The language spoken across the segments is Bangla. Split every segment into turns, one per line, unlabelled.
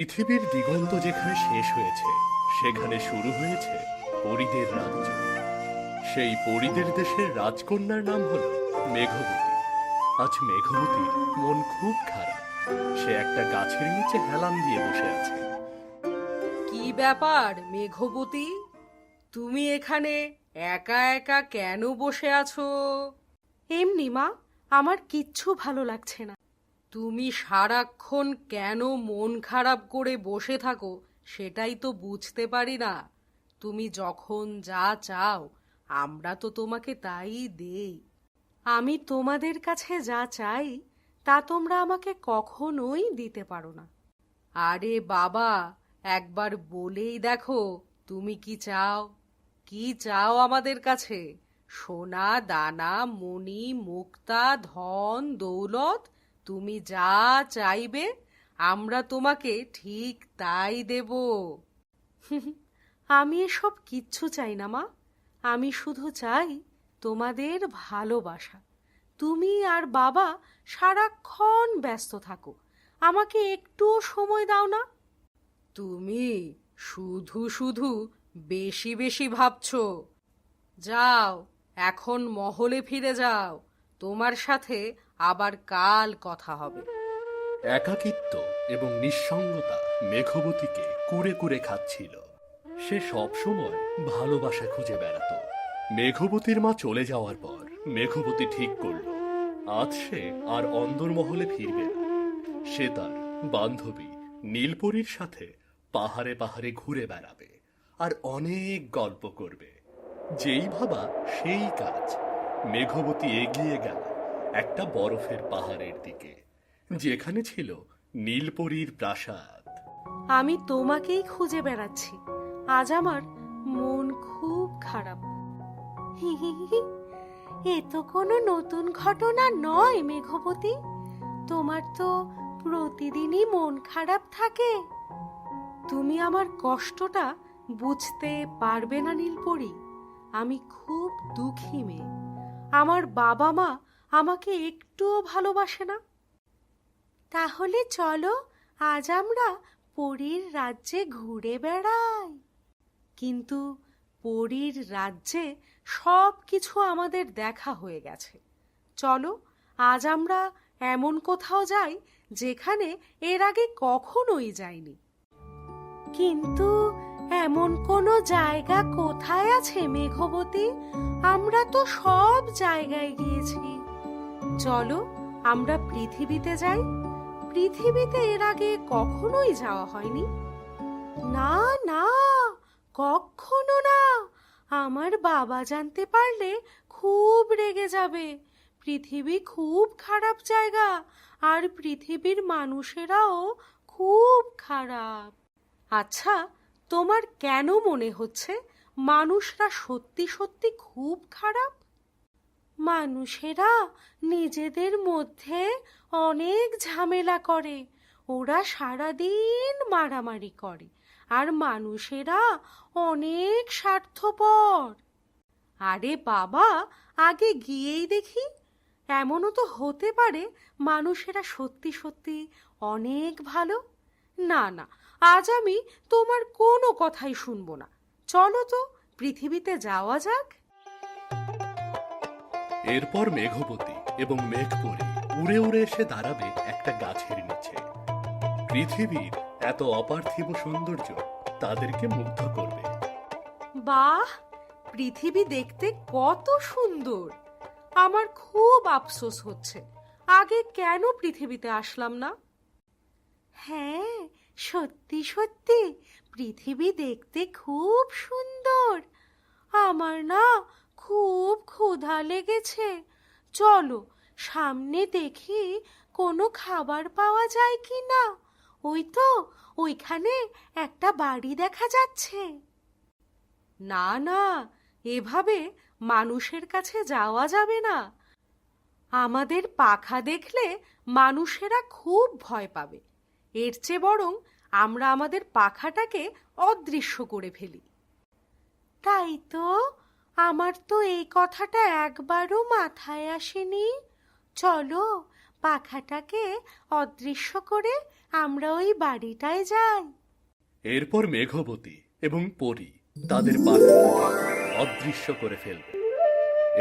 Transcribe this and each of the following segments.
পৃথিবীর দিগন্ত যেখানে শেষ হয়েছে সেখানে শুরু হয়েছে পরীদের রাজ্য। সেই পরীদের দেশের রাজকন্যার নাম হল মেঘবতী। আজ মেঘবতীর মন খুব খারাপ। সে একটা গাছের নিচে হেলান দিয়ে বসে আছে।
কি ব্যাপার মেঘবতী, তুমি এখানে একা একা কেন বসে আছো?
এমনি মা, আমার কিচ্ছু ভালো লাগছে না।
তুমি সারাক্ষণ কেন মন খারাপ করে বসে থাকো সেটাই তো বুঝতে পারি না। তুমি যখন যা চাও আমরা তো তোমাকে তাই দেই।
আমি তোমাদের কাছে যা চাই তা তোমরা আমাকে কখনোই দিতে পারো না।
আরে বাবা, একবার বলেই দেখো তুমি কি চাও। কি চাও আমাদের কাছে? সোনা দানা মণি মুক্তা ধন দৌলত, তুমি যা চাইবে আমরা তোমাকে ঠিক তাই দেব।
আমি এসব কিচ্ছু চাই না মা। আমি শুধু চাই তোমাদের ভালোবাসা। তুমি আর বাবা সারাক্ষণ ব্যস্ত থাকো, আমাকে একটুও সময় দাও না।
তুমি শুধু শুধু বেশি বেশি ভাবছো। যাও, এখন মহলে ফিরে যাও। তোমার সাথে আবার কাল কথা হবে।
একাকিত্ব এবং নিঃসঙ্গতা মেঘবতীকে কুরে কুরে খাচ্ছিল। সে সব সময় ভালোবাসা খুঁজে বেড়াতো। মেঘবতীর মা চলে যাওয়ার পর মেঘবতী ঠিক করল আজ সে আর অন্দরমহলে ফিরবে না। সে তার বান্ধবী নীলপরীর সাথে পাহাড়ে পাহাড়ে ঘুরে বেড়াবে আর অনেক গল্প করবে। যেই ভাবা সেই কাজ। মেঘবতী এগিয়ে গেল একটা বরফের পাহাড়ের দিকে, যেখানে ছিল নীলপরীর প্রাসাদ।
আমি তোমাকেই খুঁজে বেড়াচ্ছি। আজ আমার মন খুব খারাপ। এ তো কোনো নতুন ঘটনা নয় মেঘবতী। তোমার তো প্রতিদিনই মন খারাপ থাকে। তুমি আমার কষ্টটা বুঝতে পারবে না নীলপরি। আমি খুব দুঃখী মেয়ে। আমার বাবা মা আমাকে একটুও ভালোবাসে না। তাহলে চলো আজ আমরা পরীর রাজ্যে ঘুরে বেড়াই। কিন্তু পরীর রাজ্যে সব কিছু আমাদের দেখা হয়ে গেছে। চলো আজ আমরা এমন কোথাও যাই যেখানে এর আগে কখনোই যাইনি। কিন্তু এমন কোনো জায়গা কোথায় আছে মেঘবতী? আমরা তো সব জায়গায় গিয়েছি। চলো আমরা পৃথিবীতে যাই। পৃথিবীতে এর আগে কখনোই যাওয়া হয়নি। না না, কখনো না। আমার বাবা জানতে পারলে খুব রেগে যাবে। পৃথিবী খুব খারাপ জায়গা, আর পৃথিবীর মানুষেরাও খুব খারাপ। আচ্ছা, তোমার কেন মনে হচ্ছে মানুষরা সত্যি সত্যি খুব খারাপ? মানুষেরা নিজেদের মধ্যে অনেক ঝামেলা করে। ওরা সারাদিন মারামারি করে, আর মানুষেরা অনেক স্বার্থপর। আরে বাবা, আগে গিয়েই দেখি। এমনও তো হতে পারে মানুষেরা সত্যি সত্যি অনেক ভালো। না না, আজ আমি তোমার কোনো কথাই শুনবো না। চলো তো পৃথিবীতে যাওয়া যাক।
এরপর মেঘবতী এবং মেঘপরী উড়ে উড়ে এসে দাঁড়াবে একটা গাছের নিচে। পৃথিবীর এত অপার্থিব সৌন্দর্য তাদেরকে মুগ্ধ করবে।
বাহ, পৃথিবী দেখতে কত সুন্দর! আমার খুব আফসোস হচ্ছে আগে কেন পৃথিবীতে আসলাম না। হ্যাঁ, সত্যি সত্যি পৃথিবী দেখতে খুব সুন্দর। আমার না খুব ক্ষুধা লেগেছে। চলো সামনে দেখি কোনো খাবার পাওয়া যায় কি না। ওই তো ওইখানে একটা বাড়ি দেখা যাচ্ছে। না না, এভাবে মানুষের কাছে যাওয়া যাবে না। আমাদের পাখা দেখলে মানুষেরা খুব ভয় পাবে। এর চেয়ে বরং আমরা আমাদের পাখাটাকে অদৃশ্য করে ফেলি। তাই তো, আমার তো এই কথাটা একবারও মাথায় আসেনি। চলো পাখাটাকে অদৃশ্য করে আমরা ওই বাড়িটায় যাই।
এরপর মেঘবতী এবং পরী তাদের পাখাটাকে অদৃশ্য করে ফেলবে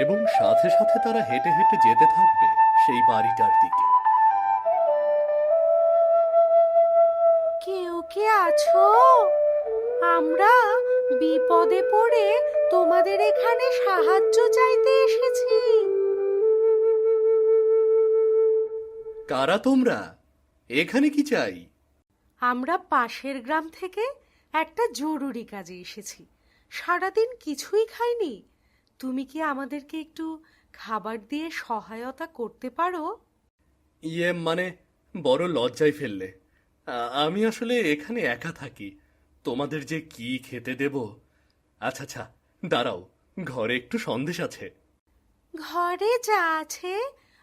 এবং সাথে সাথে তারা হেঁটে হেঁটে যেতে থাকবে সেই বাড়িটার দিকে।
কেউ কে আছো? আমরা বিপদে পড়ে তোমাদের এখানে সাহায্য চাইতে এসেছি।
কারা তোমরা? এখানে কি চাই?
আমরা পাশের গ্রাম থেকে একটা জরুরি কাজে এসেছি। সারাদিন কিছুই খাইনি। তুমি কি আমাদেরকে একটু খাবার দিয়ে সহায়তা করতে পারো?
মানে বড় লজ্জায় ফেললে। আমি আসলে এখানে একা থাকি, তোমাদের যে কি খেতে দেব। আচ্ছা আচ্ছা, দাঁড়াও, ঘরে একটু সন্দেশ আছে।
ঘরে যা আছে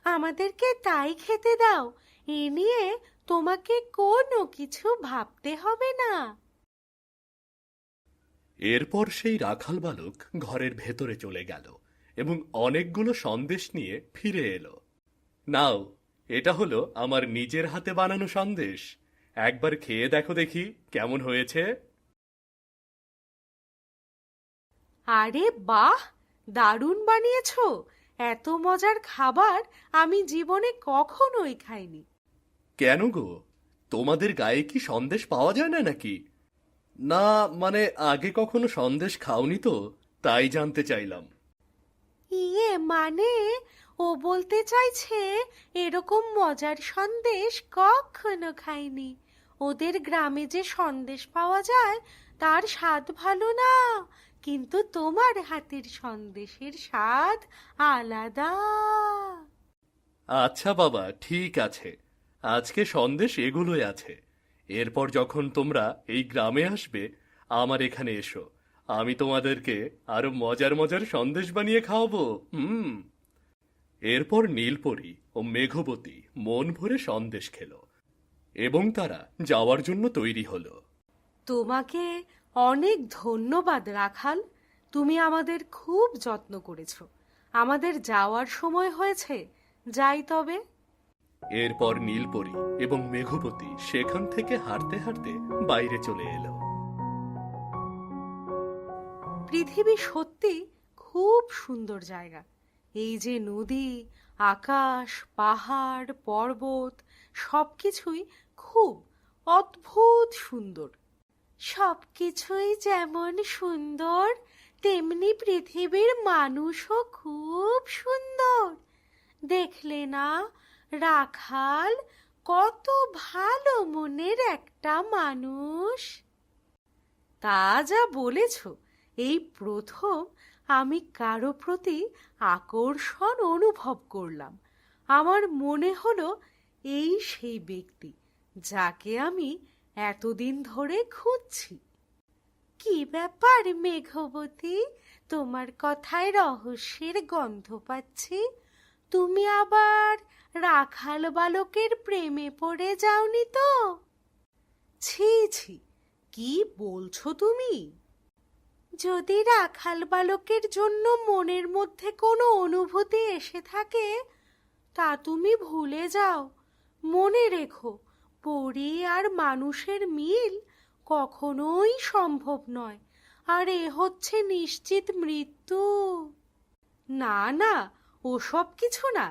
আমাদেরকে তাই খেতে দাও। এ নিয়ে তোমাকে কোনো কিছু ভাবতে হবে না।
এরপর সেই রাখাল বালক ঘরের ভেতরে চলে গেল এবং অনেকগুলো সন্দেশ নিয়ে ফিরে এলো। নাও, এটা হলো আমার নিজের হাতে বানানো সন্দেশ। একবার খেয়ে দেখো দেখি কেমন হয়েছে।
আরে বাহ, দারুণ বানিয়েছো। এত মজার খাবার আমি জীবনে কখনোই খাইনি।
কেন গো, তোমাদের গায়ে কি সন্দেশ পাওয়া যায় না নাকি? না মানে আগে কখনো সন্দেশ খাওনি তো, তাই জানতে চাইলাম।
মানে ও বলতে চাইছে এরকম মজার সন্দেশ কখনো খাইনি। ওদের গ্রামে যে সন্দেশ পাওয়া যায় তার স্বাদ ভালো না, কিন্তু তোমার হাতের সন্দেশের স্বাদ আলাদা।
আচ্ছা বাবা, ঠিক আছে, আজকে সন্দেশ এগুলোই আছে। এরপর যখন তোমরা এই গ্রামে আসবে, আমার এখানে এসো, আমি তোমাদেরকে আরো মজার মজার সন্দেশ বানিয়ে খাওয়াবো। এরপর নীলপরী ও মেঘবতী মন ভরে সন্দেশ খেলো এবং তারা যাওয়ার জন্য তৈরি হলো।
তোমাকে অনেক ধন্যবাদ রাখাল। তুমি আমাদের খুব যত্ন করেছো। আমাদের যাওয়ার সময় হয়েছে, যাই তবে।
এরপর নীলপরী এবং মেঘবতী সেখান থেকে হাঁটতে হাঁটতে বাইরে চলে এলো।
পৃথিবী সত্যি খুব সুন্দর জায়গা। এই যে নদী, আকাশ, পাহাড়, পর্বত সবকিছুই খুব অদ্ভুত সুন্দর। সবকিছুই যেমন সুন্দর, তেমনি পৃথিবীর মানুষও খুব সুন্দর। দেখলে না রাখাল, কত ভালো মনের একটা মানুষ। তা যা বলেছ, এই প্রথম আমি কারো প্রতি আকর্ষণ অনুভব করলাম। আমার মনে হলো এই সেই ব্যক্তি যাকে আমি এতদিন ধরে খুঁজছি। কি ব্যাপার মেঘবতী, তোমার কথায় রহস্যের গন্ধ পাচ্ছি। তুমি আবার রাখাল বালকের প্রেমে পড়ে যাওনি তো? ছি ছি, কি বলছো তুমি? যদি রাখাল বালকের জন্য মনের মধ্যে কোনো অনুভূতি এসে থাকে, তা তুমি ভুলে যাও। মনে রেখো, পরী আর মানুষের মিল কখনোই সম্ভব নয়, আর এ হচ্ছে নিশ্চিত মৃত্যু। না না, ওসব কিছু না।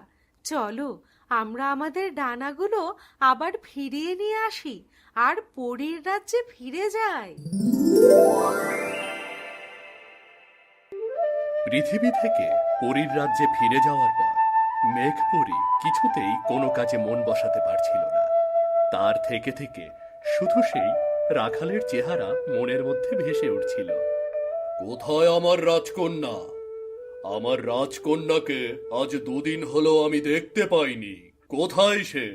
চলো আমরা আমাদের ডানাগুলো আবার ফিরিয়ে নিয়ে আসি আর পরীর রাজ্যে ফিরে যাই।
পৃথিবী থেকে পরীর রাজ্যে ফিরে যাওয়ার পর মেঘপরী কিছুতেই কোনো কাজে মন বসাতে পারছিল না। তার থেকে থেকে শুধু সেই রাখালের চেহারা মনের মধ্যে ভেসে উঠছিল। কোথায় আমার রাজকন্যা? আমার রাজকন্যাকে আজ দুদিন হলো আমি দেখতে পাইনি। কোথায় সে?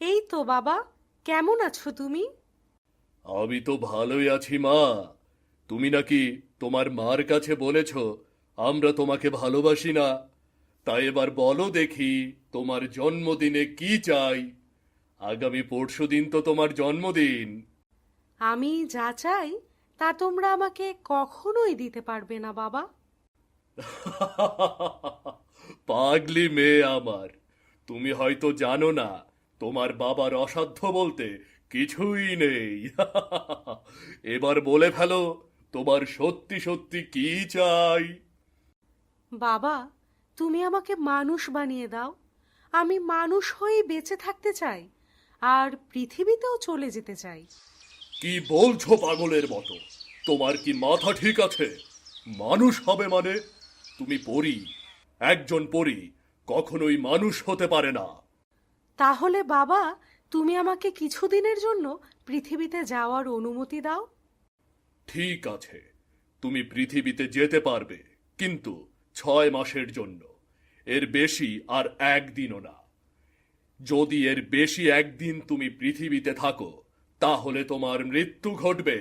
এই তো বাবা, কেমন আছো তুমি?
আমি তো ভালোই আছি মা। তুমি নাকি তোমার মার কাছে বলেছ আমরা তোমাকে ভালোবাসি না। তাই এবার বলো দেখি, তোমার জন্মদিনে কি চাই? আগামী পরশুদিন তো তোমার জন্মদিন।
আমি যা চাই তা তোমরা আমাকে কখনোই দিতে পারবে না বাবা।
পাগলি মেয়ে আমার, তুমি হয়তো জানো না, তোমার বাবার অসাধ্য বলতে কিছুই নেই। এবার বলে ফেলো, তোমার সত্যি সত্যি কি চাই?
বাবা, তুমি আমাকে মানুষ বানিয়ে দাও। আমি মানুষ হয়েই বেঁচে থাকতে চাই, আর পৃথিবীতেও চলে যেতে চাই।
কি বলছো পাগলের মতো? তোমার কি মাথা ঠিক আছে? মানুষ হবে মানে? তুমি পরী, একজন পরী কখনোই মানুষ হতে পারে না।
তাহলে বাবা, তুমি আমাকে কিছুদিনের জন্য পৃথিবীতে যাওয়ার অনুমতি দাও।
ঠিক আছে, তুমি পৃথিবীতে যেতে পারবে, কিন্তু 6 মাসের জন্য। এর বেশি আর একদিনও না। যদি এর বেশি একদিন তুমি পৃথিবীতে থাকো, তাহলে তোমার মৃত্যু ঘটবে।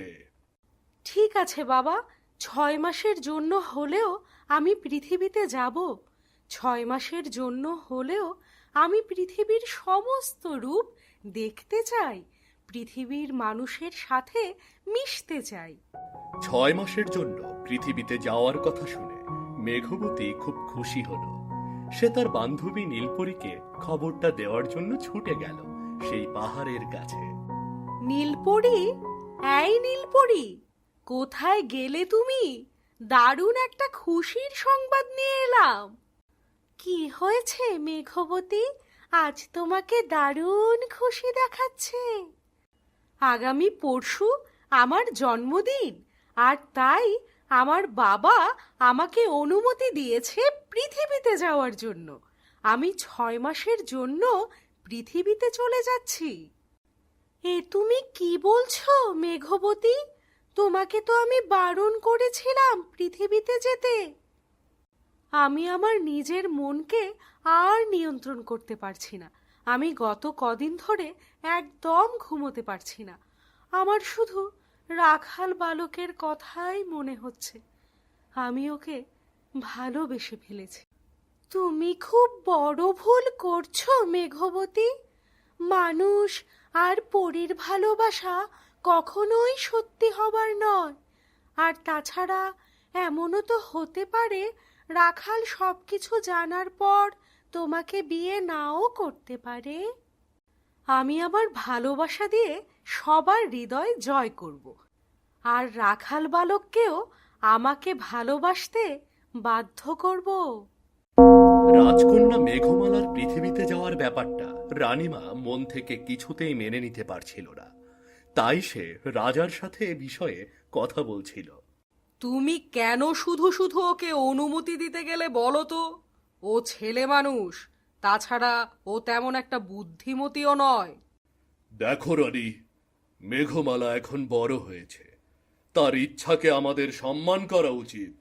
ঠিক আছে বাবা, 6 মাসের জন্য হলেও আমি পৃথিবীতে যাব। 6 মাসের জন্য হলেও আমি পৃথিবীর সমস্ত রূপ দেখতে চাই, পৃথিবীর মানুষের সাথে মিশতে চাই।
6 মাসের জন্য পৃথিবীতে যাওয়ার কথা শুনে মেঘবতী খুব খুশি হল। সে তার বান্ধবী নীলপরীকে খবরটা দেওয়ার জন্য ছুটে গেল সেই পাহাড়ের কাছে।
নীলপরি, এই নীলপরি, কোথায় গেলে তুমি? দারুণ একটা খুশির সংবাদ নিয়ে এলাম। কি হয়েছে মেঘবতী? আজ তোমাকে দারুণ খুশি দেখাচ্ছে। আগামী পরশু আমার জন্মদিন, আর তাই আমার বাবা আমাকে অনুমতি দিয়েছে পৃথিবীতে যাওয়ার জন্য। আমি 6 মাসের জন্য পৃথিবীতে চলে যাচ্ছি। এ তুমি কি বলছো মেঘবতী? তোমাকে তো আমি বারণ করেছিলাম পৃথিবীতে যেতে। আমি আমার নিজের মনকে আর নিয়ন্ত্রণ করতে পারছি না। আমি গত কদিন ধরে একদম ঘুমোতে পারছি না। আমার শুধু রাখাল বালকের কথাই মনে হচ্ছে। আমি ওকে ভালোবেসে ফেলেছি। তুমি খুব বড় ভুল করছো মেঘবতী। মানুষ আর পরীর ভালোবাসা কখনোই সত্যি হবার নয়। আর তাছাড়া এমনও তো হতে পারে রাখাল সবকিছু জানার পর তোমাকে বিয়ে নাও করতে পারে। আমি আমার ভালোবাসা দিয়ে সবার হৃদয় জয় করব, আর রাখাল বালককেও আমাকে ভালোবাসতে বাধ্য করব।
রাজকন্যা মেঘমালার পৃথিবীতে যাওয়ার ব্যাপারটা রানীমা মন থেকে কিছুতেই মেনে নিতে পারছিল না। তাই সে রাজার সাথে এ বিষয়ে কথা বলছিল।
তুমি কেন শুধু শুধু ওকে অনুমতি দিতে গেলে বলো তো? ও ছেলে মানুষ, তাছাড়া ও তেমন একটা বুদ্ধিমতীও নয়।
দেখো রানী, মেঘমালা এখন বড় হয়েছে, তার ইচ্ছাকে আমাদের সম্মান করা উচিত।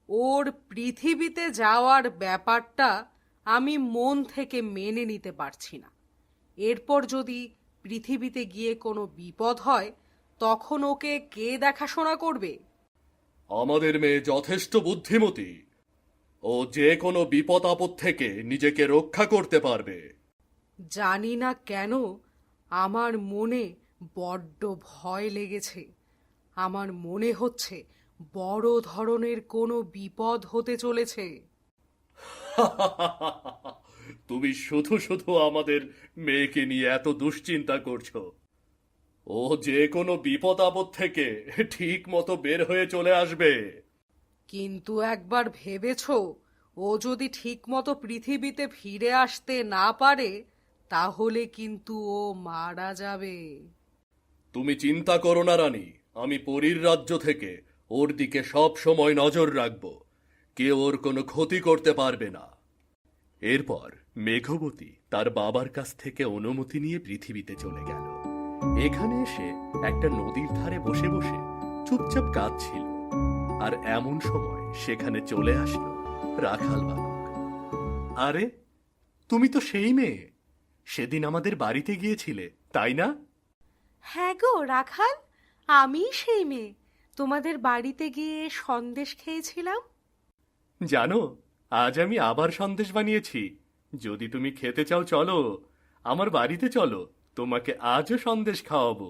ওর পৃথিবীতে যাওয়ার ব্যাপারটা আমি মন থেকে মেনে নিতে পারছি না। এরপর যদি পৃথিবীতে গিয়ে কোনো বিপদ হয়, তখন ওকে কে দেখাশোনা করবে?
আমাদের মেয়ে যথেষ্ট বুদ্ধিমতী, ও যে কোনো বিপদ আপদ থেকে নিজেকে রক্ষা করতে পারবে।
জানি না কেন আমার মনে বড্ড ভয় লেগেছে। আমার মনে হচ্ছে বড় ধরনের কোনো বিপদ হতে চলেছে।
তুমি শুধু শুধু আমাদের মেয়েকে নিয়ে এত দুশ্চিন্তা করছো। ও যে কোনো বিপদ আপদ থেকে ঠিক মতো বের হয়ে চলে আসবে।
কিন্তু একবার ভেবেছো, ও যদি ঠিকমতো পৃথিবীতে ফিরে আসতে না পারে, তাহলে কিন্তু ও মারা যাবে।
তুমি চিন্তা করো না রানী, আমি পরীর রাজ্য থেকে ওর দিকে সব সময় নজর রাখব। কেউ ওর কোনো ক্ষতি করতে পারবে না। এরপর মেঘবতী তার বাবার কাছ থেকে অনুমতি নিয়ে পৃথিবীতে চলে গেল। এখানে এসে একটা নদীর ধারে বসে বসে চুপচাপ কাঁদছিল। আর এমন সময় সেখানে চলে আসলো রাখাল বালক। আরে, তুমি তো সেই মেয়ে, সেদিন আমাদের বাড়িতে গিয়েছিলে, তাই না?
হ্যাঁ গো রাখাল, আমি সেই মেয়ে তোমাদের বাড়িতে গিয়ে সন্দেশ খেয়েছিলাম।
জানো, আজ আমি আবার সন্দেশ বানিয়েছি। যদি তুমি খেতে চাও চলো, আমার বাড়িতে চলো, তোমাকে আজও সন্দেশ খাওয়াবো।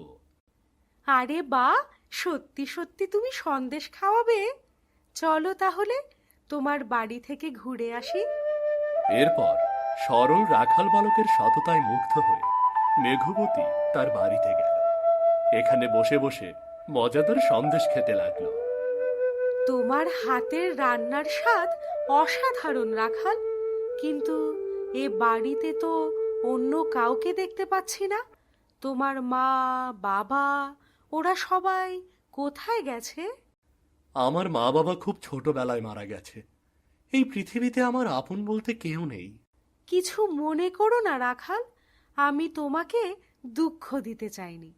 আরে বা, সত্যি সত্যি তুমি সন্দেশ খাওয়াবে? চলো তাহলে তোমার বাড়ি থেকে ঘুরে আসি।
এরপর সরল রাখাল বালকের সততায় মুগ্ধ হয়ে মেঘবতী তার বাড়িতে গেল। এখানে বসে বসে মজাদার সন্দেশ খেতে লাগলো।
তোমার হাতের রান্নার স্বাদ অসাধারণ রাখাল, কিন্তু এ বাড়িতে তো অন্য কাউকে দেখতে পাচ্ছি না। তোমার মা, বাবা, ওরা সবাই কোথায় গেছে?
আমার মা বাবা খুব ছোটবেলায় মারা গেছে। এই পৃথিবীতে আমার আপন বলতে কেউ নেই।
কিছু মনে করো না রাখাল, আমি তোমাকে দুঃখ দিতে চাইনি।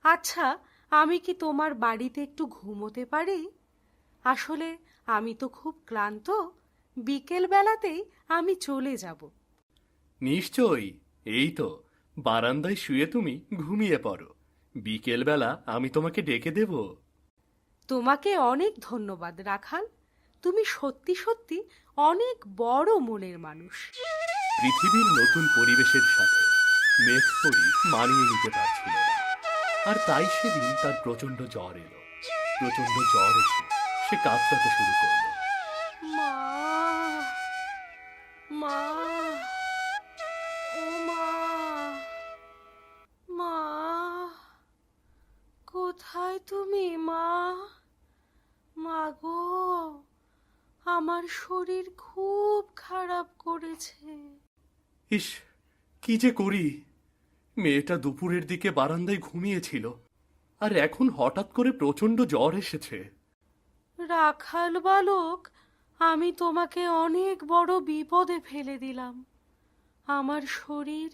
আচ্ছা, আমি কি তোমার বাড়িতে একটু ঘুমোতে পারি? আসলে আমি তো খুব ক্লান্ত, বিকেল বেলাতেই আমি চলে যাব।
নিশ্চয়ই, এই তো বারান্দায় শুয়ে তুমি ঘুমিয়ে পড়ো। বিকেল বেলা আমি তোমাকে ডেকে দেব।
তোমাকে অনেক ধন্যবাদ রাখাল, তুমি সত্যি সত্যি অনেক বড় মনের মানুষ।
পৃথিবীর নতুন পরিবেশের সাথে মেঘপরি মানিয়ে নিতে পারছিল না, আর তাই সেদিন তার প্রচন্ড জ্বর এলো। প্রচন্ড জ্বর এসে সে কাঁদতে শুরু করলো।
মা, মা, ও মা, মা, কোথায় তুমি মা? মা গো, আমার শরীর খুব খারাপ করেছে।
ইস, কি যে করি! মেয়েটা দুপুরের দিকে বারান্দায় ঘুমিয়েছিল, আর এখন হঠাৎ করে প্রচন্ড জ্বর এসেছে।
রাখাল বালক, আমি তোমাকে অনেক বড় বিপদে ফেলে দিলাম। আমার শরীর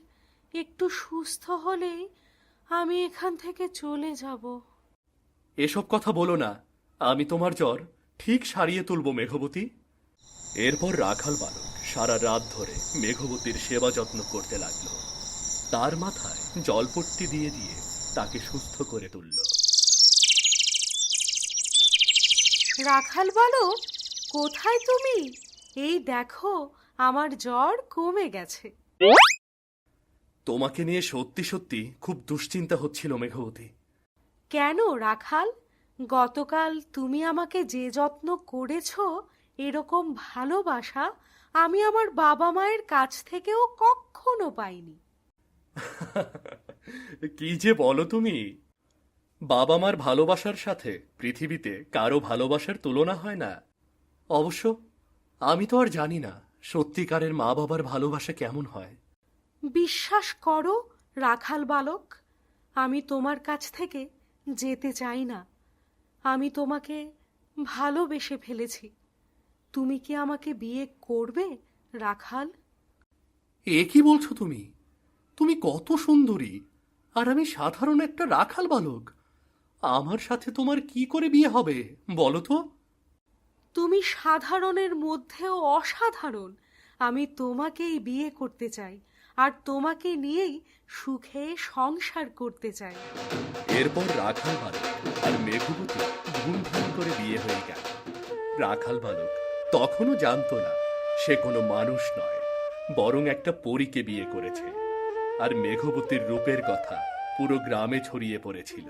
একটু সুস্থ হলেই আমি এখান থেকে চলে যাব।
এসব কথা বলো না, আমি তোমার জ্বর ঠিক সারিয়ে তুলব মেঘবতী। এরপর রাখাল বালক সারা রাত ধরে মেঘবতীর সেবা যত্ন করতে লাগলো। তার মাথায় জলপট্টি দিয়ে দিয়ে তাকে সুস্থ করে তুলল।
রাখাল বালক, কোথায় তুমি? এই দেখো, আমার জ্বর কমে গেছে।
তোমাকে নিয়ে সত্যি সত্যি খুব দুশ্চিন্তা হচ্ছিল মেঘবতী।
কেন রাখাল? গতকাল তুমি আমাকে যে যত্ন করেছো, এরকম ভালোবাসা আমি আমার বাবা মায়ের কাছ থেকেও কখনো পাইনি।
কি যে বলো তুমি! বাবা মার ভালোবাসার সাথে পৃথিবীতে কারো ভালোবাসার তুলনা হয় না। অবশ্য আমি তো আর জানি না সত্যিকারের মা বাবার ভালোবাসা কেমন হয়।
বিশ্বাস করো রাখাল বালক, আমি তোমার কাছ থেকে যেতে চাই না। আমি তোমাকে ভালোবেসে ফেলেছি। তুমি কি আমাকে বিয়ে করবে রাখাল?
এ কি বলছো তুমি? তুমি কত সুন্দরী, আর আমি সাধারণ একটা রাখাল বালক। আমার সাথে তোমার কি করে বিয়ে হবে বলো তো?
তুমি সাধারণের মধ্যেও অসাধারণ। আমি তোমাকেই বিয়ে করতে চাই, আর তোমাকে নিয়েই সুখে সংসার করতে চাই।
এরপর রাখাল বালক আর মেঘবতী ধুমধাম করে বিয়ে হয়ে গেল। রাখাল বালক তখনও জানতো না সে কোনো মানুষ নয়, বরং একটা পরীকে বিয়ে করেছে। আর মেঘবতীর রূপের কথা পুরো গ্রামে ছড়িয়ে পড়েছিল।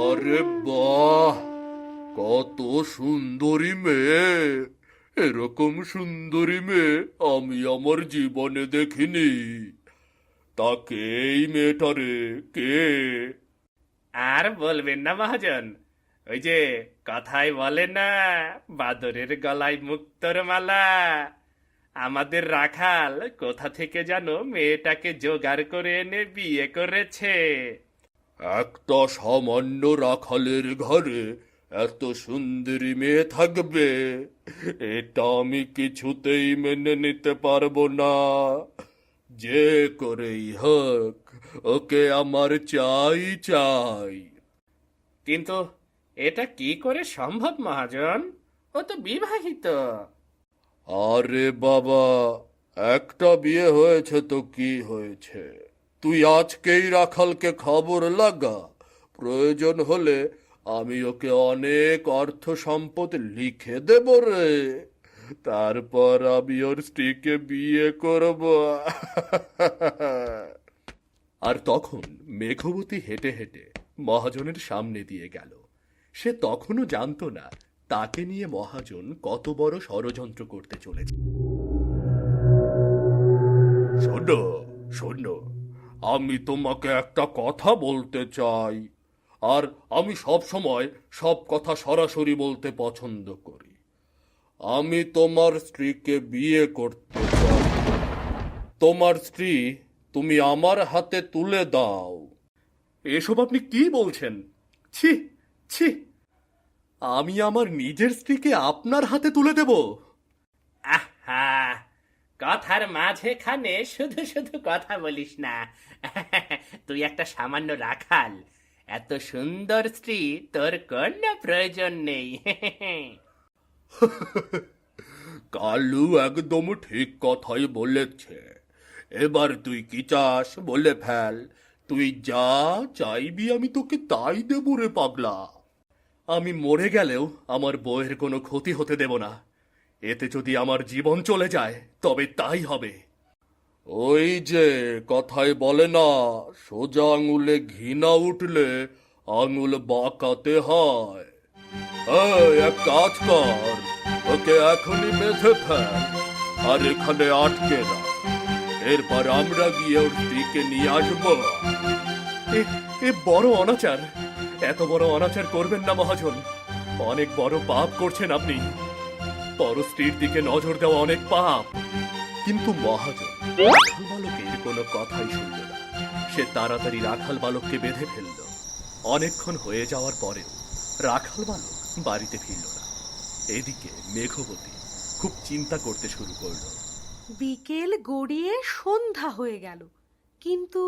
আরে বাহ, কত সুন্দরী মেয়ে! এরকম সুন্দরী মেয়ে আমি আমার জীবনে দেখিনি। তাকে এই মেয়েটারে কে?
আর বলবেন না মহাজন, ওই যে কথায় বলে না, বাদরের গলায় মুক্তোর মালা। আমাদের রাখাল কোথা থেকে যেন মেয়েটাকে জোগাড় করে এনে বিয়ে করেছে।
একটা সামান্য রাখালের ঘরে এত সুন্দরী মেয়ে থাকবে, এটা আমি কিছুতেই মেনে নিতে পারবো না। যে করেই হোক ওকে আমার চাই চাই।
কিন্তু এটা কি করে সম্ভব মহাজন? ও তো বিবাহিত।
আরে বাবা, একটা বিয়ে হয়েছে তো কি হয়েছে? তুই আজকেই রাখালকে খবর লাগা। প্রয়োজন হলে আমি ওকে অনেক অর্থ সম্পদ লিখে দেব রে। তারপর আমি ওর স্ত্রীকে বিয়ে করব। আর তখন মেঘবতী হেঁটে হেঁটে মহাজনের সামনে দিয়ে গেল। সে তখনও জানতো না তাকে নিয়ে মহাজন কত বড় ষড়যন্ত্র করতে চলেছে। শোনো শোনো, আমি তোমাকে একটা কথা বলতে চাই, আর আমি সব সময় সব কথা সরাসরি বলতে পছন্দ করি। আমি তোমার স্ত্রীকে বিয়ে করতে চাই। তোমার স্ত্রী তুমি আমার হাতে তুলে দাও। এসব আপনি কি বলছেন? ছি ছি, আমি আমার নিজের স্ত্রীকে আপনার হাতে তুলে দেব?
আহা, কথার মাঝেখানে শুধু শুধু কথা বলিস না। তুই একটা সামান্য রাখাল, এত সুন্দর স্ত্রী তোর কোনো প্রয়োজন নেই।
কালু একদম ঠিক কথাই বলেছে। এবার তুই কি চাস বলে ফেল। তুই যা চাইবি আমি তোকে তাই দেব রে পাগলা। আমি মরে গেলেও আমার বউয়ের কোনো ক্ষতি হতে দেব না। এতে যদি আমার জীবন চলে যায় তবে তাই হবে। ওই যে কথায় বলে না, সোজা আঙুলে ঘি না উঠলে আঙুল বাঁকাতে হয়। এই, এক কাজ কর, ওকে এখনই বেঁধে ফেল আর এখানে আটকে রাখ। এরপর আমরা গিয়ে ওর স্ত্রীকে নিয়ে আসবো। এ বড় অনাচার। এত বড় অনাচার করবেন না মহাজন। অনেক বড় পাপ করছেন আপনি। পর স্ত্রীর দিকে নজর দেওয়া অনেক পাপ। কিন্তু মহাজন রাখাল বালকের কোনো কথাই শুনল না। সে তাড়াতাড়ি রাখাল বালককে বেঁধে ফেলল। অনেকক্ষণ হয়ে যাওয়ার পরেও রাখাল বালক বাড়িতে ফিরল না। এদিকে মেঘবতী খুব চিন্তা করতে শুরু করল।
বিকেল গড়িয়ে সন্ধ্যা হয়ে গেল, কিন্তু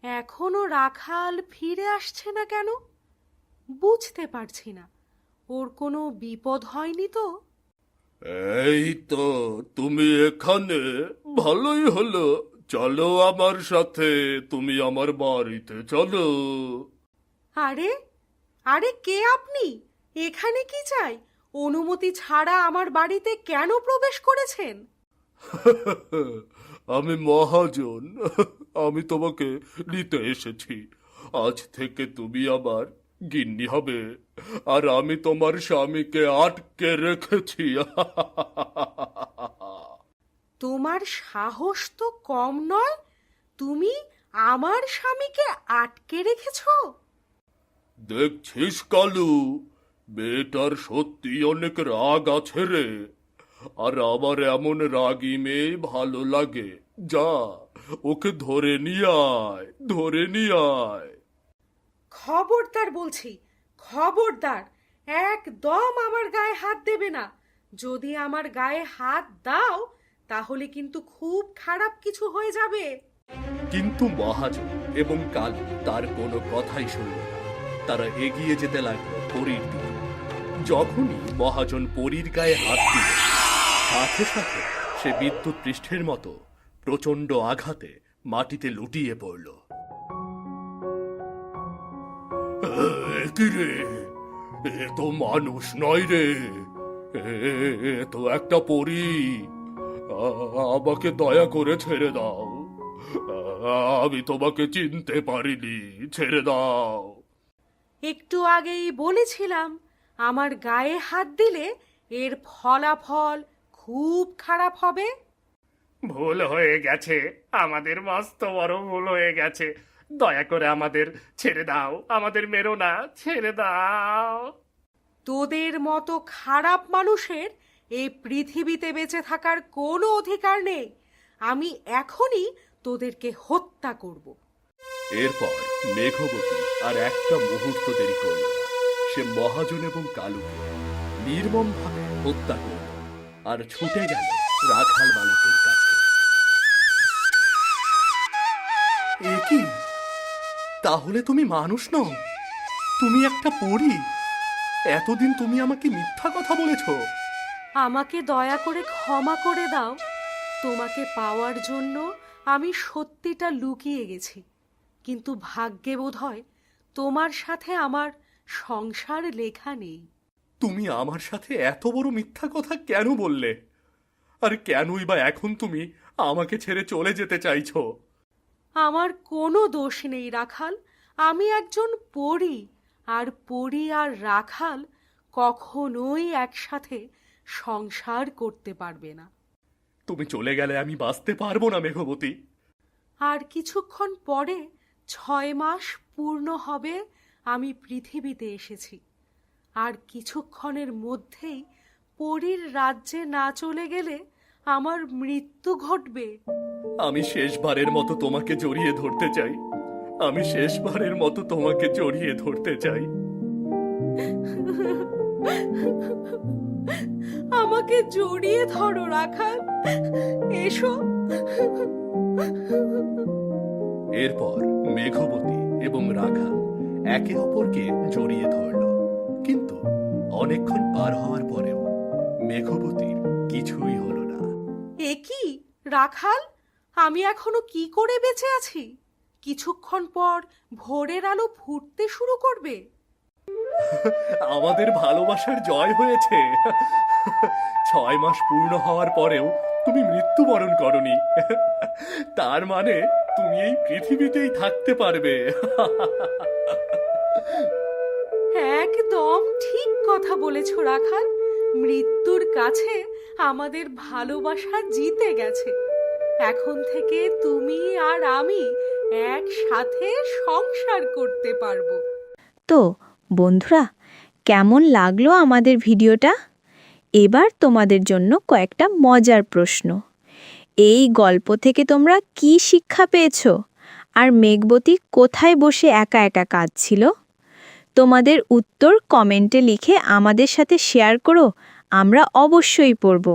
এখনো রাখাল ফিরে আসছে না কেন? বুঝতে পারছি না, ওর কোনো বিপদ হয়নি তো?
এই তো তুমি এখানে, ভালোই হলো। চলো আমার সাথে, তুমি আমার বাড়িতে চলো।
আরে আরে, কে আপনি? এখানে কি চাই? অনুমতি ছাড়া আমার বাড়িতে কেন প্রবেশ করেছেন?
আমি মহাজন। আমি তোমাকে নিতে এসেছি। আজ থেকে তুমি আমার গিন্নি হবে, আর আমি তোমার স্বামীকে আটকে রেখেছি।
তোমার সাহস তো কম নয়, তুমি আমার স্বামীকে আটকে রেখেছো?
দেখছিস কালু, মেয়েটার সত্যি অনেক রাগ আছে রে। আর আমার এমন রাগী মেয়ে ভালো লাগে। যা, ওকে ধরে নিয়ে আয়, ধরে নিয়ে আয়।
খবরদার বলছি, খবরদার! একদম আমার গায়ে হাত দেবে না। যদি আমার গায়ে হাত দাও তাহলে কিন্তু খুব খারাপ কিছু হয়ে যাবে।
কিন্তু মহাজন এবং কালু তার কোনো কথাই শুনল না। তারা এগিয়ে যেতে লাগলো পরীর দিকে। যখনই মহাজন পরীর গায়ে হাত দিল, সাথে সাথে সে বিদ্যুৎ পৃষ্ঠের মতো প্রচন্ড আঘাতে মাটিতে লুটিয়ে পড়ল। কি রে, এ তো মানুষ নয় রে, এ তো একটা পরী। আমাকে দয়া করে ছেড়ে দাও। আমি তোমাকে চিনতে পারিনি, ছেড়ে দাও।
একটু আগেই বলেছিলাম আমার গায়ে হাত দিলে এর ফলাফল খুব খারাপ হবে।
ভুল হয়ে গেছে, আমাদের মস্ত বড় ভুল হয়ে গেছে। দয়া করে আমাদের ছেড়ে দাও, আমাদের মেরো না, ছেড়ে দাও।
তোদের মতো খারাপ মানুষের এই পৃথিবীতে বেঁচে থাকার কোনো অধিকার নেই। আমি এখনই তোদেরকে হত্যা করব।
এরপর মেঘবতী আর একটা মুহূর্ত দেরি করল না। সে মহাজন এবং কালুকে নির্মমভাবে হত্যা করল আর ছুটে গেল রাখাল বালকের কাছে। এ কি? তাহলে তুমি মানুষ নও, তুমি একটা পরী। এতদিন তুমি আমাকে মিথ্যা কথা বলেছ।
আমাকে দয়া করে ক্ষমা করে দাও। তোমাকে পাওয়ার জন্য আমি সত্যিটা লুকিয়ে গেছি, কিন্তু ভাগ্যে বোধহয় তোমার সাথে আমার সংসার লেখা নেই।
তুমি আমার সাথে এত বড় মিথ্যা কথা কেন বললে? আর কেনই বা এখন তুমি আমাকে ছেড়ে চলে যেতে চাইছো?
আমার কোনো দোষ নেই রাখাল। আমি একজন পরী, আর পরী আর রাখাল কখনোই একসাথে সংসার করতে পারবে না।
তুমি চলে গেলে আমি বাঁচতে পারবো না মেঘবতী।
আর কিছুক্ষণ পরে 6 মাস পূর্ণ হবে আমি পৃথিবীতে এসেছি। আর কিছুক্ষণের মধ্যেই পরীর রাজ্যে না চলে গেলে আমার মৃত্যু ঘটবে।
আমি শেষবারের মতো তোমাকে জড়িয়ে ধরতে চাই। আমি শেষবারের মতো তোমাকে জড়িয়ে ধরতে চাই।
আমাকে জড়িয়ে ধরো রাখাল, এসো।
এরপর মেঘবতী এবং রাখাল একে অপরকে জড়িয়ে ধরল। কিন্তু অনেকক্ষণ পার হওয়ার পরেও মেঘবতীর কিছুই হলো না।
এ কি রাখাল, আমি এখনো কি করে বেঁচে আছি? কিছুক্ষণ পর ভোরের আলো ফুটতে শুরু করবে।
আমাদের ভালোবাসার জয় হয়েছে। 6 মাস পূর্ণ হওয়ার পরেও তুমি মৃত্যুবরণ করনি। তার মানে তুমি এই পৃথিবীতেই থাকতে পারবে।
একদম ঠিক কথা বলেছ রাখাল। মৃত্যুর কাছে আমাদের ভালোবাসা জিতে গেছে। এখন থেকে তুমি আর আমি একসাথে সংসার করতে পারবো।
তো বন্ধুরা, কেমন লাগলো আমাদের ভিডিওটা? এবার তোমাদের জন্য কয়েকটা মজার প্রশ্ন। এই গল্প থেকে তোমরা কি শিক্ষা পেয়েছো? আর মেঘবতী কোথায় বসে একা একা কাঁদছিল? তোমাদের উত্তর কমেন্টে লিখে আমাদের সাথে শেয়ার করো, আমরা অবশ্যই পড়ব।